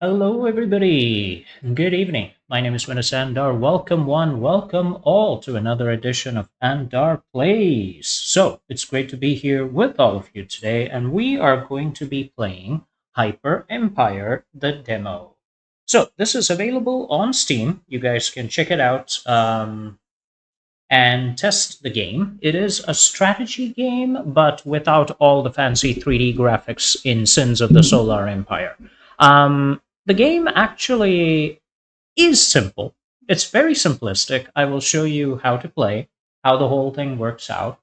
Hello, everybody. Good evening. My name is Windus Andar. Welcome, one, welcome all to another edition of Andar Plays. So, it's great to be here with all of you today, and we are going to be playing Hyper Empire, the demo. So, this is available on Steam. You guys can check it out and test the game. It is a strategy game, but without all the fancy 3D graphics in Sins of the Solar Empire. The game actually is simple. It's very simplistic. I will show you how to play, how the whole thing works out.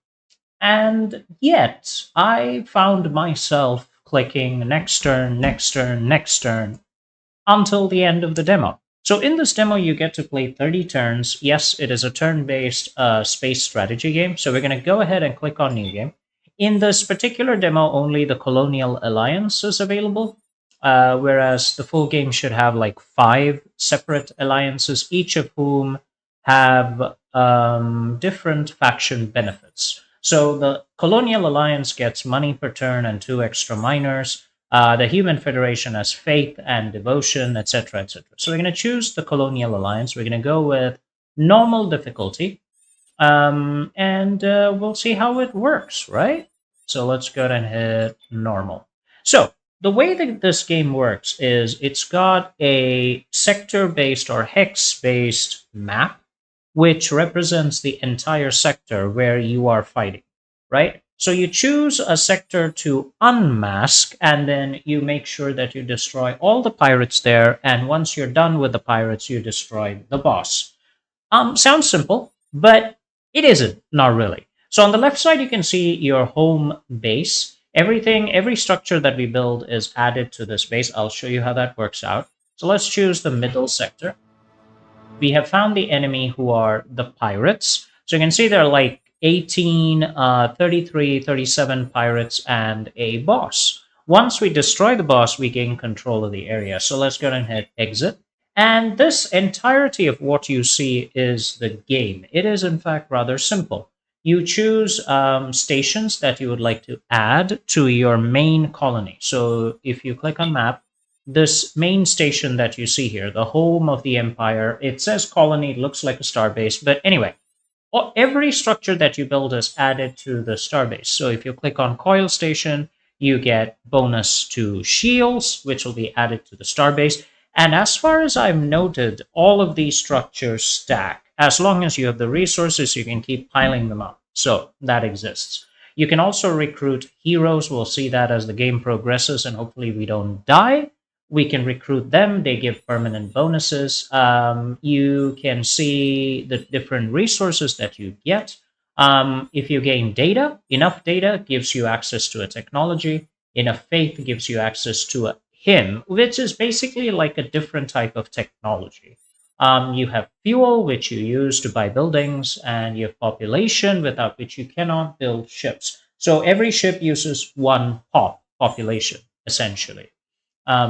And yet, I found myself clicking next turn, next turn, next turn until the end of the demo. So in this demo, you get to play 30 turns. Yes, it is a turn-based space strategy game. So we're going to go ahead and click on New Game. In this particular demo, only the Colonial Alliance is available, whereas the full game should have like 5 separate alliances, each of whom have different faction benefits. So the Colonial Alliance gets money per turn and 2 extra miners. The Human Federation has faith and devotion, etc., etc. So we're going to choose the Colonial Alliance. We're going to go with normal difficulty, and we'll see how it works, right? So let's go ahead and hit normal. So the way that this game works is it's got a sector-based or hex-based map, which represents the entire sector where you are fighting, right? So you choose a sector to unmask, and then you make sure that you destroy all the pirates there. And once you're done with the pirates, you destroy the boss. Sounds simple, but it isn't, not really. So on the left side, you can see your home base. Every structure that we build is added to this base. I'll show you how that works out. So let's choose the middle sector. We have found the enemy, who are the pirates. So you can see there are like 18, 33, 37 pirates and a boss. Once we destroy the boss, we gain control of the area. So let's go ahead and hit exit. And this entirety of what you see is the game. It is, in fact, rather simple. You choose stations that you would like to add to your main colony. So if you click on map, this main station that you see here, the home of the empire, it says colony, it looks like a starbase. But anyway, every structure that you build is added to the starbase. So if you click on coil station, you get bonus to shields, which will be added to the starbase. And as far as I've noted, all of these structures stack. As long as you have the resources, you can keep piling them up. So that exists. You can also recruit heroes. We'll see that as the game progresses, and hopefully we don't die. We can recruit them. They give permanent bonuses. You can see the different resources that you get. If you gain data, enough data gives you access to a technology. Enough faith gives you access to a hymn, which is basically like a different type of technology. You have fuel, which you use to buy buildings, and you have population, without which you cannot build ships. So every ship uses one population, essentially.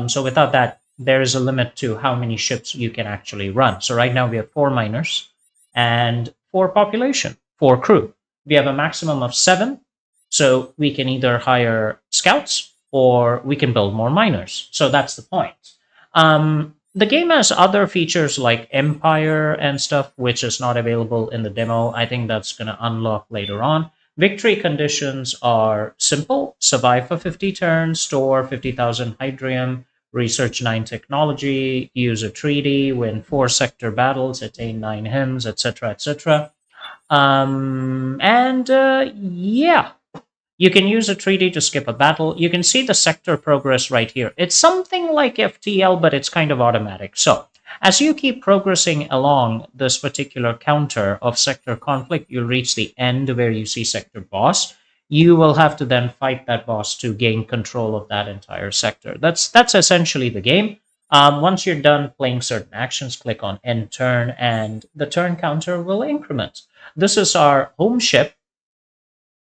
So without that, there is a limit to how many ships you can actually run. So right now we have 4 miners and 4 population, 4 crew. We have a maximum of 7. So we can either hire scouts or we can build more miners. So that's the point. The game has other features like Empire and stuff, which is not available in the demo. I think that's going to unlock later on. Victory conditions are simple: survive for 50 turns, store 50,000 hydrium, research 9 technology, use a treaty, win 4 sector battles, attain 9 hymns, etc., etc. Yeah, you can use a treaty to skip a battle. You can see the sector progress right here. It's something like FTL, but it's kind of automatic. So as you keep progressing along this particular counter of sector conflict, you'll reach the end where you see sector boss. You will have to then fight that boss to gain control of that entire sector. That's essentially the game. Once you're done playing certain actions, click on end turn, and the turn counter will increment. This is our home ship,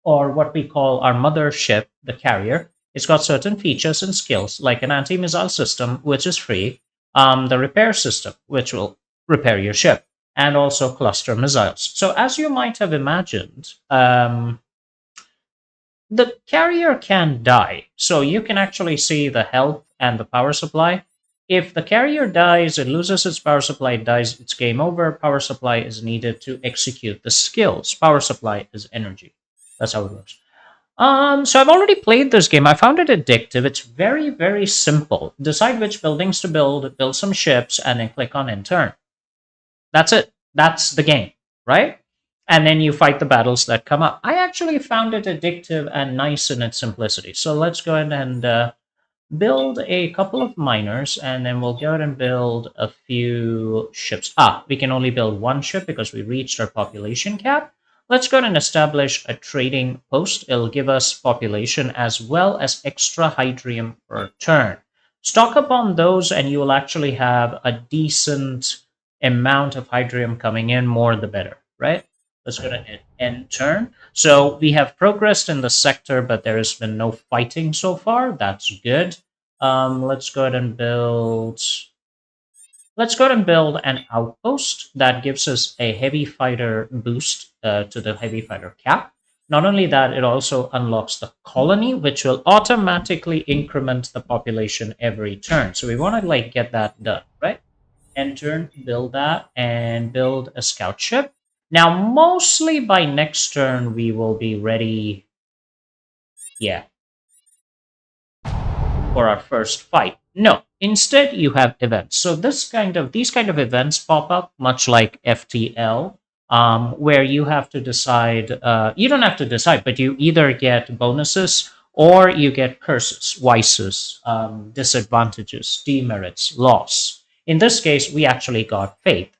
or what we call our mothership, the carrier. It's got certain features and skills, like an anti-missile system, which is free, the repair system, which will repair your ship, and also cluster missiles. So as you might have imagined, the carrier can die. So you can actually see the health and the power supply. If the carrier dies, it loses its power supply, it dies, it's game over. Power supply is needed to execute the skills. Power supply is energy. That's how it works. So I've already played this game. I found it addictive. It's very, very simple. Decide which buildings to build some ships, and then click on end turn. That's it. That's the game, right? And then you fight the battles that come up. I actually found it addictive and nice in its simplicity. So let's go ahead and build a couple of miners, and then we'll go ahead and build a few ships. We can only build one ship because we reached our population cap. Let's go ahead and establish a trading post. It'll give us population as well as extra hydrium per turn. Stock up on those, and you will actually have a decent amount of hydrium coming in. More the better, right? Let's go to end turn. So we have progressed in the sector, but there has been no fighting so far. That's good. Let's go ahead and build. Let's go ahead and build an outpost that gives us a heavy fighter boost to the heavy fighter cap. Not only that, it also unlocks the colony, which will automatically increment the population every turn. So we want to like get that done, right? End turn, build that, and build a scout ship. Now, mostly by next turn, we will be ready. Yeah, for our first fight. No, instead you have events. So these kind of events pop up much like FTL, where you have to decide. You don't have to decide, but you either get bonuses or you get curses, vices, disadvantages, demerits, loss. In this case, we actually got faith.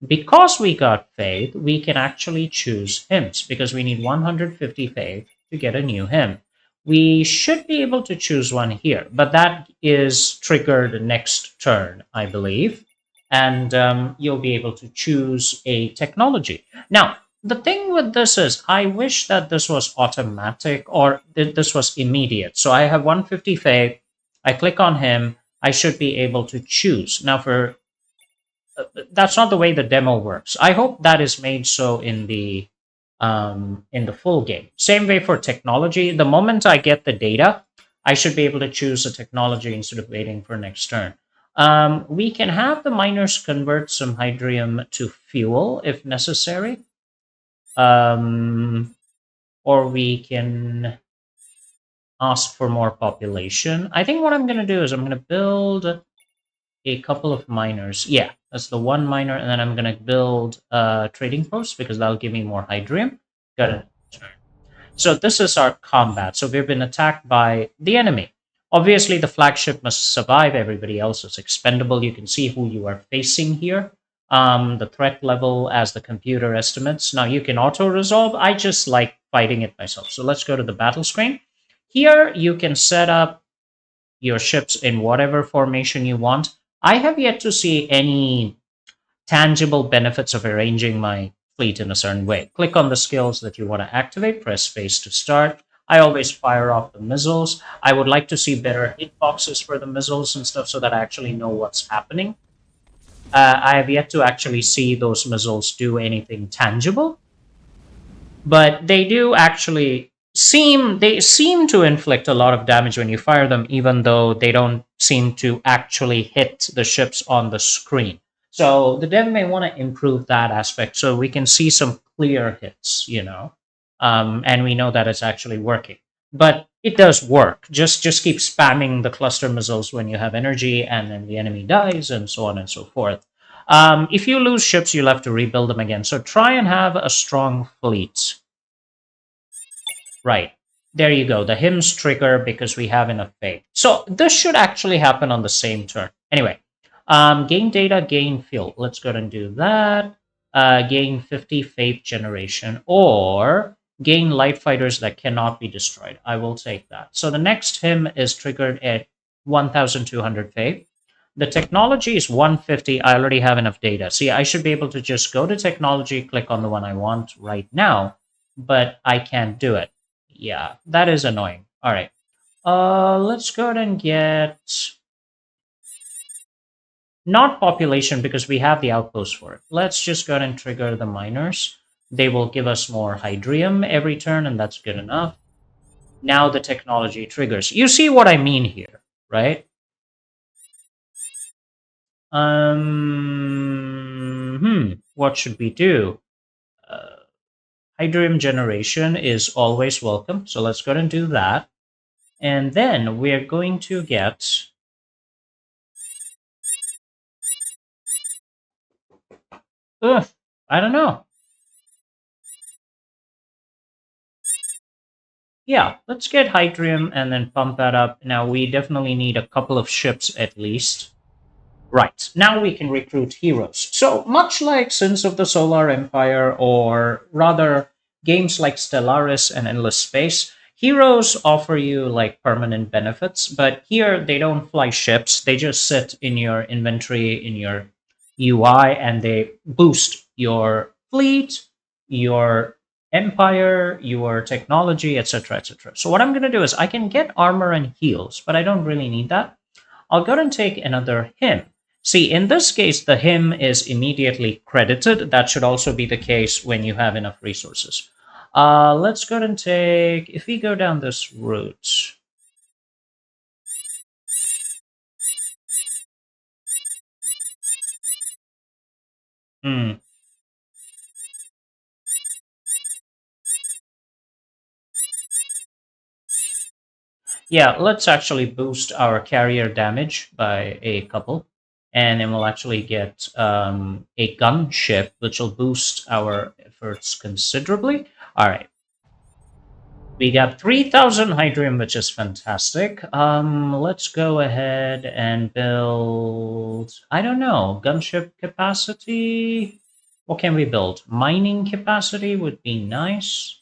Because we got faith, we can actually choose hymns because we need 150 faith to get a new hymn. We should be able to choose one here, but that is triggered next turn, I believe. And you'll be able to choose a technology. Now, the thing with this is, I wish that this was automatic or this was immediate. So I have 150 faith. I click on him. I should be able to choose. Now, for that's not the way the demo works. I hope that is made so in the full game. Same way for technology. The moment I get the data, I should be able to choose a technology instead of waiting for next turn. We can have the miners convert some hydrium to fuel if necessary. Or we can ask for more population. I think what I'm going to do is I'm going to build a couple of miners. Yeah, that's the one miner, and then I'm going to build a trading post because that'll give me more hydrium. Got it. So this is our combat. So we've been attacked by the enemy. Obviously, the flagship must survive. Everybody else is expendable. You can see who you are facing here. The threat level as the computer estimates. Now you can auto-resolve. I just like fighting it myself. So let's go to the battle screen. Here you can set up your ships in whatever formation you want. I have yet to see any tangible benefits of arranging my fleet in a certain way. Click on the skills that you want to activate, press space to start. I always fire off the missiles. I would like to see better hitboxes for the missiles and stuff so that I actually know what's happening. I have yet to actually see those missiles do anything tangible, but they do actually seem to inflict a lot of damage when you fire them, even though they don't seem to actually hit the ships on the screen. So the dev may want to improve that aspect so we can see some clear hits, and we know that it's actually working. But it does work. Just keep spamming the cluster missiles when you have energy, and then the enemy dies, and so on and so forth. If you lose ships, you'll have to rebuild them again. So try and have a strong fleet. Right. There you go. The hymns trigger because we have enough faith. So this should actually happen on the same turn. Anyway, gain data, gain fuel. Let's go ahead and do that. Gain 50 faith generation or gain light fighters that cannot be destroyed. I will take that. So the next hymn is triggered at 1,200 faith. The technology is 150. I already have enough data. See, I should be able to just go to technology, click on the one I want right now, but I can't do it. Yeah, that is annoying. All right. Let's go ahead and get not population because we have the outpost for it. Let's just go ahead and trigger the miners. They will give us more hydrium every turn, and that's good enough. Now the technology triggers. You see what I mean here, right? What should we do? Uh, Hydrogen generation is always welcome, so let's go ahead and do that. And then we're going to get. Ugh, I don't know. Yeah, let's get Hydrium and then pump that up. Now, we definitely need a couple of ships at least. Right, now we can recruit heroes. So, much like Sins of the Solar Empire, or rather games like Stellaris and Endless Space, heroes offer you like permanent benefits, but here they don't fly ships. They just sit in your inventory, in your UI, and they boost your fleet, your empire, your technology, etc. etc. So, what I'm going to do is I can get armor and heals, but I don't really need that. I'll go and take another hymn. See, in this case, the hymn is immediately credited. That should also be the case when you have enough resources. Let's go and take, if we go down this route. Hmm. Yeah, let's actually boost our carrier damage by a couple. And then we'll actually get a gunship, which will boost our efforts considerably. All right. We got 3,000 hydrium, which is fantastic. Let's go ahead and build, I don't know, gunship capacity. What can we build? Mining capacity would be nice.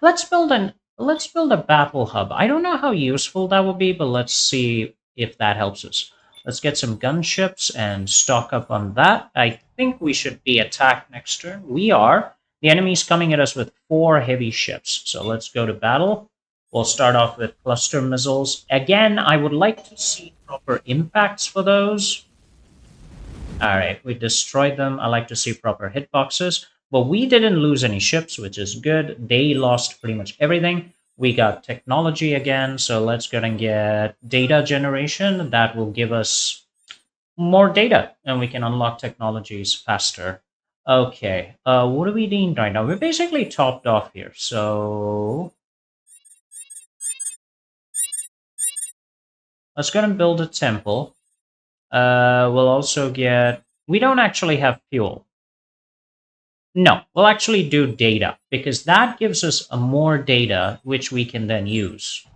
Let's build a battle hub. I don't know how useful that will be, but let's see if that helps us. Let's get some gunships and stock up on that. I think we should be attacked next turn. We are. The enemy's coming at us with 4 heavy ships. So let's go to battle. We'll start off with cluster missiles. Again, I would like to see proper impacts for those. Alright, we destroyed them. I like to see proper hitboxes. But we didn't lose any ships, which is good. They lost pretty much everything. We got technology again, so let's go and get data generation. That will give us more data, and we can unlock technologies faster. Okay, what do we need right now? We're basically topped off here, so let's go and build a temple. We'll also get... We don't actually have fuel. No, we'll actually do data because that gives us a more data which we can then use.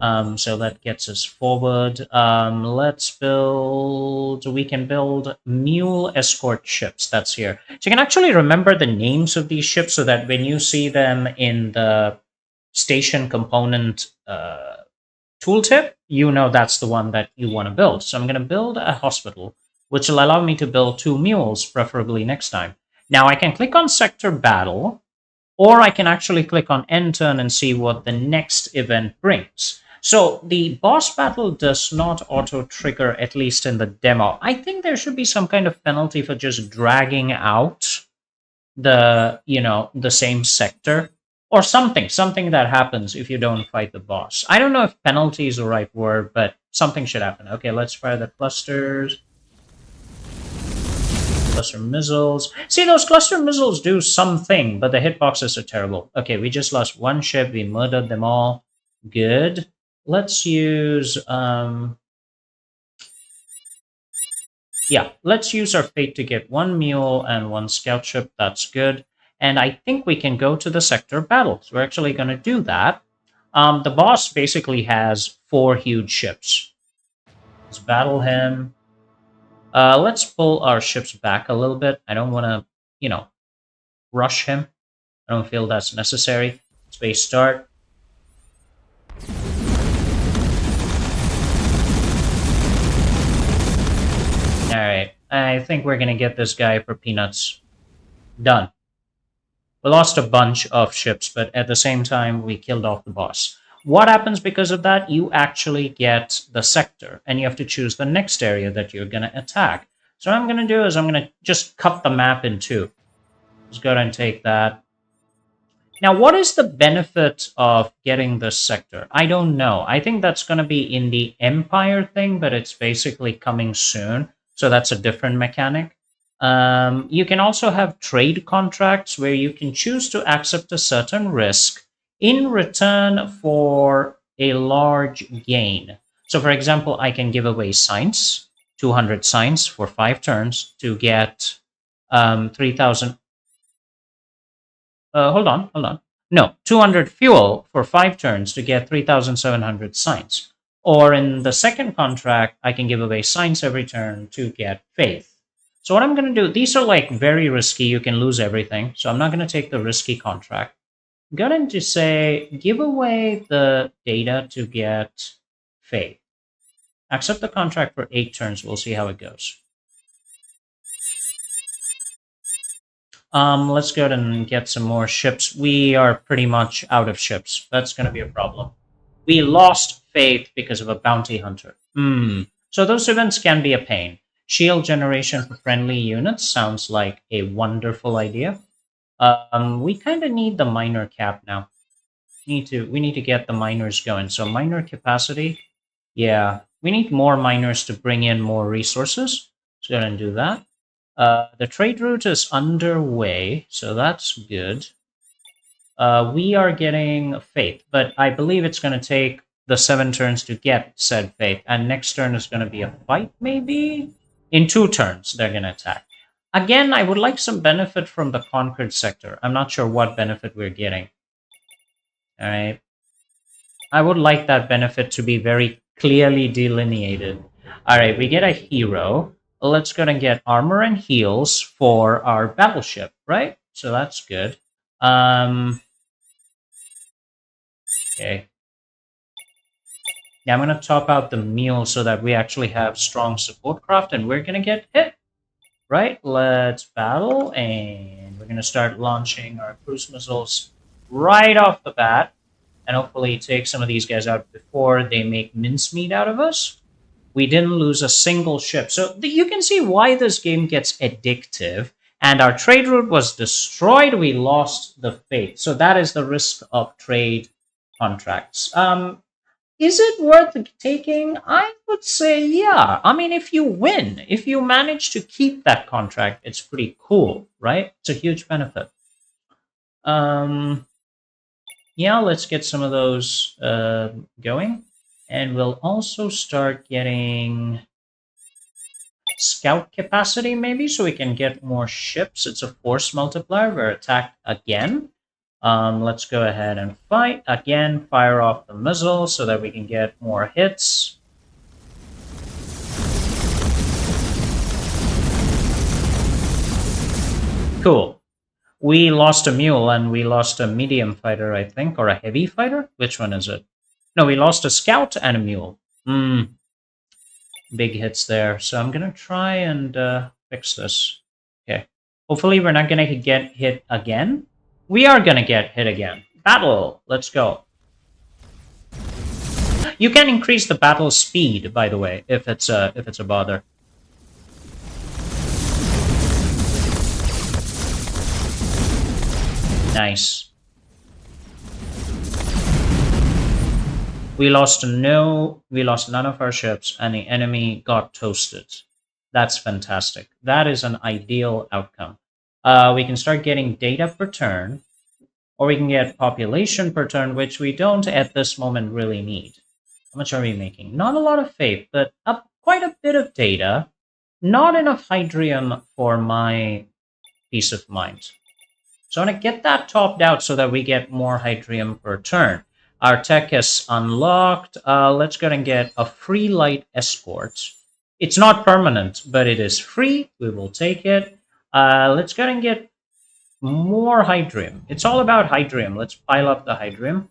So that gets us forward. Let's build. We can build mule escort ships. That's here. So you can actually remember the names of these ships so that when you see them in the station component tooltip, you know that's the one that you want to build. So I'm going to build a hospital, which will allow me to build 2 mules, preferably next time. Now I can click on sector battle, or I can actually click on end turn and see what the next event brings. So the boss battle does not auto trigger, at least in the demo. I think there should be some kind of penalty for just dragging out the same sector, or something that happens if you don't fight the boss. I don't know if penalty is the right word, but something should happen. Okay, let's fire the clusters. Cluster missiles. See, those cluster missiles do something, but the hitboxes are terrible. Okay, we just lost 1 ship. We murdered them all. Good. Let's use... yeah, let's use our fate to get 1 mule and 1 scout ship. That's good. And I think we can go to the sector battle. So we're actually going to do that. The boss basically has 4 huge ships. Let's battle him. Let's pull our ships back a little bit. I don't want to, rush him. I don't feel that's necessary. Space start. Alright, I think we're gonna get this guy for peanuts. Done. We lost a bunch of ships, but at the same time, we killed off the boss. What happens because of that? You actually get the sector, and you have to choose the next area that you're going to attack. So what I'm going to do is I'm going to just cut the map in 2. Let's go ahead and take that. Now, what is the benefit of getting this sector? I don't know. I think that's going to be in the Empire thing, but it's basically coming soon. So that's a different mechanic. You can also have trade contracts where you can choose to accept a certain risk in return for a large gain. So, for example, I can give away science, 200 science for 5 turns to get 3,000. Hold on. No, 200 fuel for 5 turns to get 3,700 science. Or in the second contract, I can give away science every turn to get faith. So what I'm going to do, these are like very risky. You can lose everything. So I'm not going to take the risky contract. I'm going to say, give away the data to get faith. Accept the contract for 8 turns. We'll see how it goes. Let's go ahead and get some more ships. We are pretty much out of ships. That's going to be a problem. We lost faith because of a bounty hunter. So those events can be a pain. Shield generation for friendly units sounds like a wonderful idea. We kind of need the minor cap now. We need to get the miners going. So miner capacity, yeah, we need more miners to bring in more resources. Let's go ahead and do that. The trade route is underway, so that's good. We are getting faith, but I believe it's going to take the 7 turns to get said faith, and next turn is going to be a fight, maybe? In 2 turns, they're going to attack. Again, I would like some benefit from the conquered sector. I'm not sure what benefit we're getting. All right. I would like that benefit to be very clearly delineated. All right, we get a hero. Let's go and get armor and heals for our battleship, right? So that's good. Okay. Now I'm going to top out the meal so that we actually have strong support craft, and we're going to get hit. Right, let's battle, and we're going to start launching our cruise missiles right off the bat, and hopefully take some of these guys out before they make mincemeat out of us. We didn't lose a single ship. So you can see why this game gets addictive. And our trade route was destroyed. We lost the faith. So that is the risk of trade contracts. Is it worth taking? I would say, yeah. I mean, if you win, if you manage to keep that contract, it's pretty cool, right? It's a huge benefit. Yeah, let's get some of those going. And we'll also start getting scout capacity, maybe, so we can get more ships. It's a force multiplier. We're attacked again. Let's go ahead and fight. Again, fire off the missile so that we can get more hits. Cool. We lost a mule and we lost a medium fighter, I think, or a heavy fighter? Which one is it? No, we lost a scout and a mule. Big hits there. So I'm going to try and fix this. Okay. Hopefully we're not going to get hit again. We are going to get hit again. Battle. Let's go. You can increase the battle speed, by the way, if it's a bother. Nice. We lost none of our ships, and the enemy got toasted. That's fantastic. That is an ideal outcome. We can start getting data per turn, or we can get population per turn, which we don't at this moment really need. How much are we making? Not a lot of faith, but quite a bit of data. Not enough hydrium for my peace of mind. So I want to get that topped out so that we get more hydrium per turn. Our tech is unlocked. Let's go and get a free light escort. It's not permanent, but it is free. We will take it. Let's go and get more hydrium. It's all about hydrium. Let's pile up the hydrium.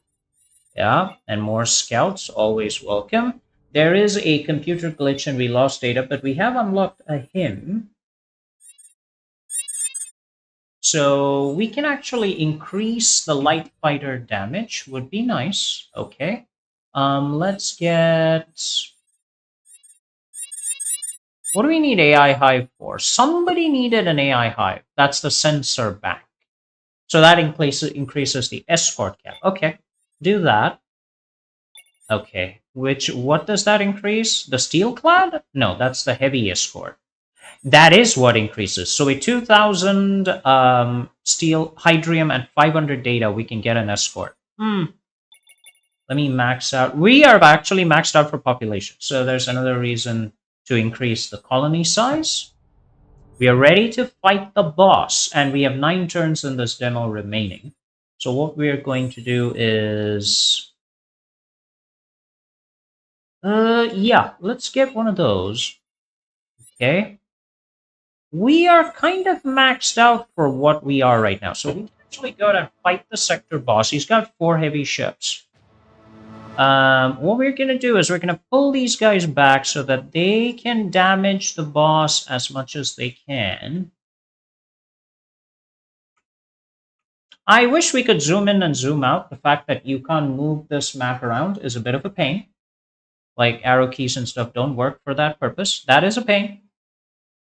Yeah, and more scouts, always welcome. There is a computer glitch and we lost data, but we have unlocked a hymn. So we can actually increase the light fighter damage. Would be nice. Okay. Let's get... What do we need AI Hive for? Somebody needed an AI Hive. That's the sensor bank. So that increases the escort cap. Okay, do that. Okay, what does that increase? The steel clad? No, that's the heavy escort. That is what increases. So with 2,000 steel, hydrium, and 500 data, we can get an escort. Let me max out. We are actually maxed out for population. So there's another reason to increase the colony size. We are ready to fight the boss, and we have 9 turns in this demo remaining. So what we are going to do is... yeah, let's get one of those. Okay. We are kind of maxed out for what we are right now. So we can actually go and fight the sector boss. He's got 4 heavy ships. What we're going to do is we're going to pull these guys back so that they can damage the boss as much as they can. I wish we could zoom in and zoom out. The fact that you can't move this map around is a bit of a pain. Like arrow keys and stuff don't work for that purpose. That is a pain.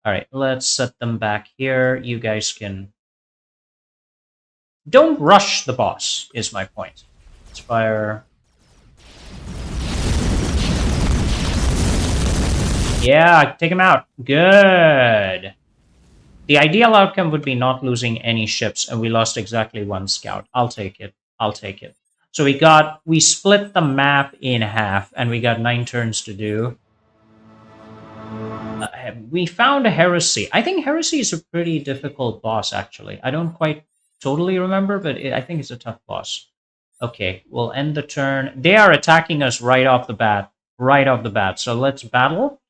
All right, let's set them back here. You guys can... Don't rush the boss, is my point. Let's fire... Yeah, take him out. Good. The ideal outcome would be not losing any ships, and we lost exactly 1 scout. I'll take it. I'll take it. So we split the map in half, and we got 9 turns to do. We found a heresy. I think heresy is a pretty difficult boss, actually. I don't quite totally remember, but I think it's a tough boss. Okay, we'll end the turn. They are attacking us right off the bat. Right off the bat. So let's battle.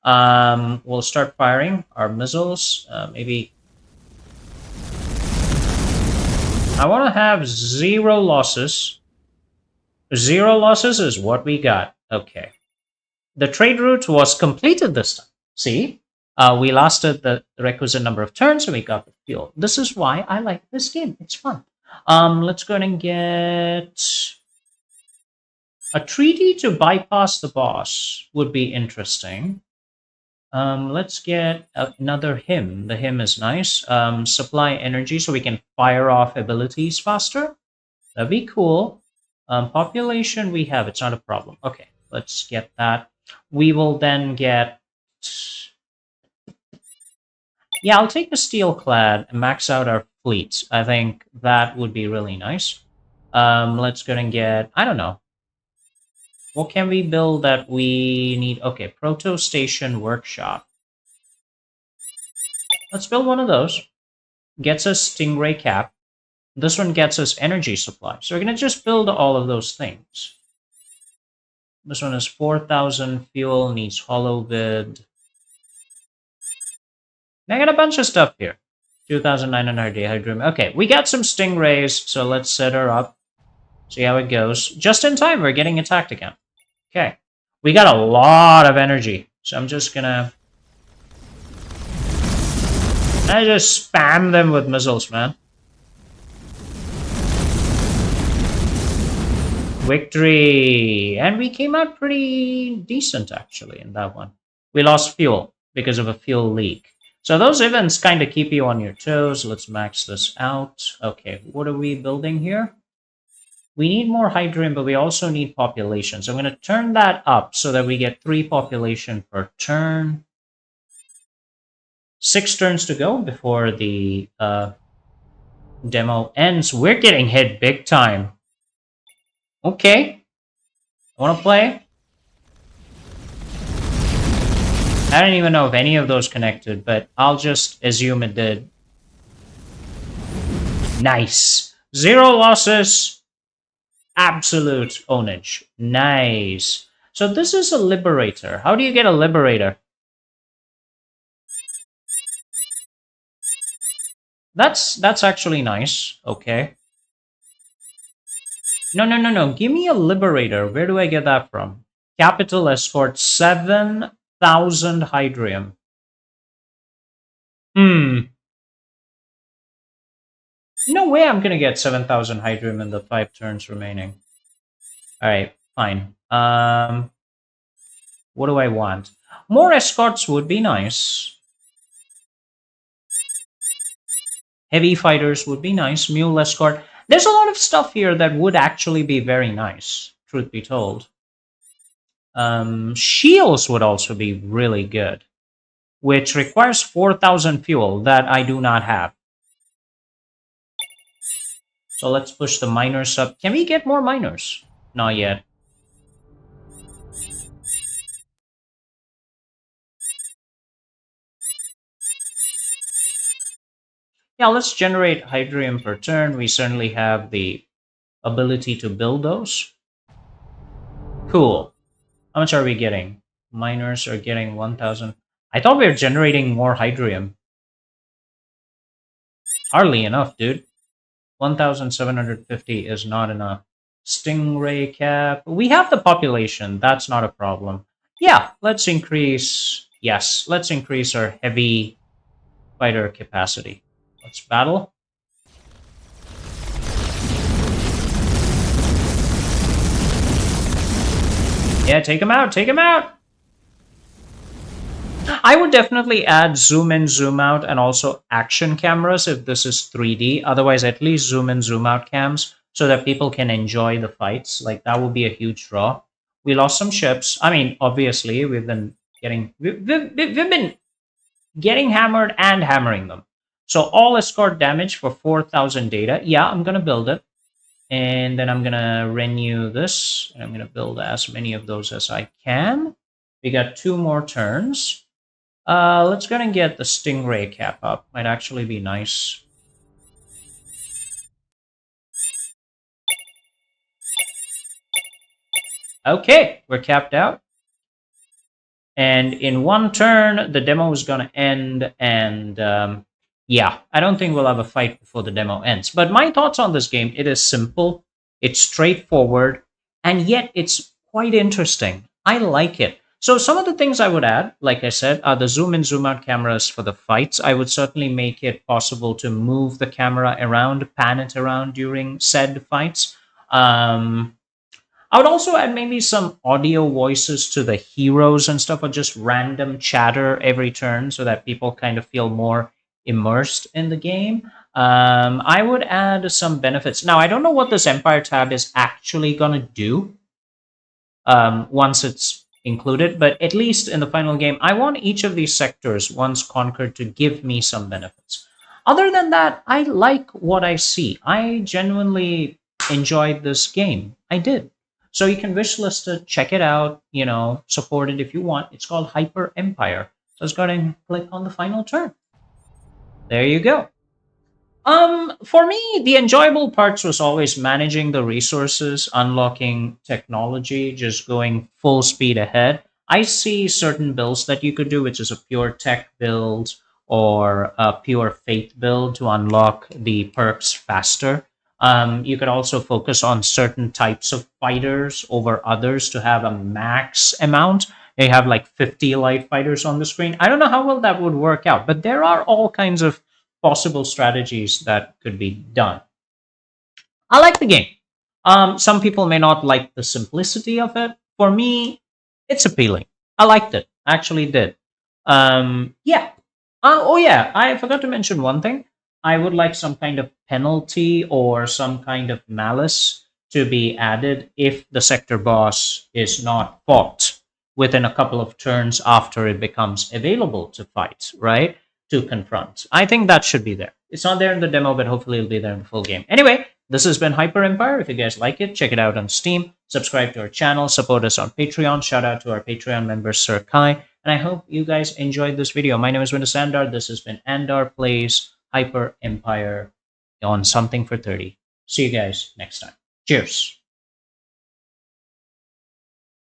We'll start firing our missiles. Maybe... I want to have 0 losses. 0 losses is what we got. Okay. The trade route was completed this time. See? We lasted the requisite number of turns and we got the fuel. This is why I like this game. It's fun. Let's go ahead and get... A treaty to bypass the boss would be interesting. Let's get another hymn. The hymn is nice. Supply energy so we can fire off abilities faster. That'd be cool. Population we have. It's not a problem. Okay, let's get that. We will then get... Yeah, I'll take the steel clad and max out our fleets. I think that would be really nice. Let's go and get... I don't know. What can we build that we need? Okay, Proto Station Workshop. Let's build one of those. Gets us Stingray Cap. This one gets us energy supply. So we're going to just build all of those things. This one is 4,000 fuel, needs hollow bid. I got a bunch of stuff here. 2,900 dehydrum. Okay, we got some Stingrays, so let's set her up. See how it goes. Just in time, we're getting attacked again. Okay. We got a lot of energy. So I'm just gonna... I just spam them with missiles, man. Victory! And we came out pretty decent, actually, in that one. We lost fuel because of a fuel leak. So those events kind of keep you on your toes. Let's max this out. Okay, what are we building here? We need more hydrogen, but we also need population. So I'm going to turn that up so that we get 3 population per turn. 6 turns to go before the demo ends. We're getting hit big time. Okay. I want to play. I don't even know if any of those connected, but I'll just assume it did. Nice. 0 losses. Absolute ownage. Nice. So this is a liberator. How do you get a liberator? That's actually nice. Okay. No. Give me a liberator. Where do I get that from? Capital escort 7,000 hydrium. No way I'm gonna get 7,000 hydrium in the 5 turns remaining. Alright, fine. What do I want? More escorts would be nice. Heavy fighters would be nice. Mule escort. There's a lot of stuff here that would actually be very nice, truth be told. Shields would also be really good, which requires 4,000 fuel that I do not have. So let's push the miners up. Can we get more miners? Not yet. Yeah, let's generate hydrium per turn. We certainly have the ability to build those. Cool. How much are we getting? Miners are getting 1,000. I thought we were generating more hydrium. Hardly enough, dude. 1,750 is not enough. Stingray cap. We have the population. That's not a problem. Yeah, let's increase. Yes, let's increase our heavy fighter capacity. Let's battle. Yeah, take him out. Take him out. I would definitely add zoom in, zoom out, and also action cameras if this is 3D. Otherwise, at least zoom in, zoom out cams so that people can enjoy the fights. Like, that would be a huge draw. We lost some ships. I mean, obviously, we've been getting hammered and hammering them. So all escort damage for 4,000 data. Yeah, I'm gonna build it, and then I'm gonna renew this, and I'm gonna build as many of those as I can. We got 2 more turns. Let's go and get the Stingray cap up. Might actually be nice. Okay, we're capped out. And in 1 turn, the demo is going to end. And yeah, I don't think we'll have a fight before the demo ends. But my thoughts on this game, it is simple, it's straightforward, and yet it's quite interesting. I like it. So some of the things I would add, like I said, are the zoom in, zoom out cameras for the fights. I would certainly make it possible to move the camera around, pan it around during said fights. I would also add maybe some audio voices to the heroes and stuff, or just random chatter every turn so that people kind of feel more immersed in the game. I would add some benefits. Now, I don't know what this Empire tab is actually going to do once it's included, but at least in the final game, I want each of these sectors, once conquered, to give me some benefits. Other than that, I like what I see. I genuinely enjoyed this game. I did. So you can wishlist it, check it out, support it if you want. It's called Hyper Empire. So let's go ahead and click on the final turn. There you go. For me, the enjoyable parts was always managing the resources, unlocking technology, just going full speed ahead. I see certain builds that you could do, which is a pure tech build or a pure faith build to unlock the perks faster. You could also focus on certain types of fighters over others to have a max amount. They have like 50 light fighters on the screen. I don't know how well that would work out, but there are all kinds of possible strategies that could be done. I like the game. Some people may not like the simplicity of it. For me, it's appealing. I liked it. I actually did. Yeah. Oh, yeah. I forgot to mention one thing. I would like some kind of penalty or some kind of malice to be added if the sector boss is not fought within a couple of turns after it becomes available to fight, right? To confront. I think that should be there. It's not there in the demo, but hopefully it'll be there in the full game. Anyway, this has been Hyper Empire. If you guys like it, check it out on Steam. Subscribe to our channel. Support us on Patreon. Shout out to our Patreon member, Sir Kai. And I hope you guys enjoyed this video. My name is Windus Andar. This has been Andar Plays Hyper Empire on Something for 30. See you guys next time. Cheers.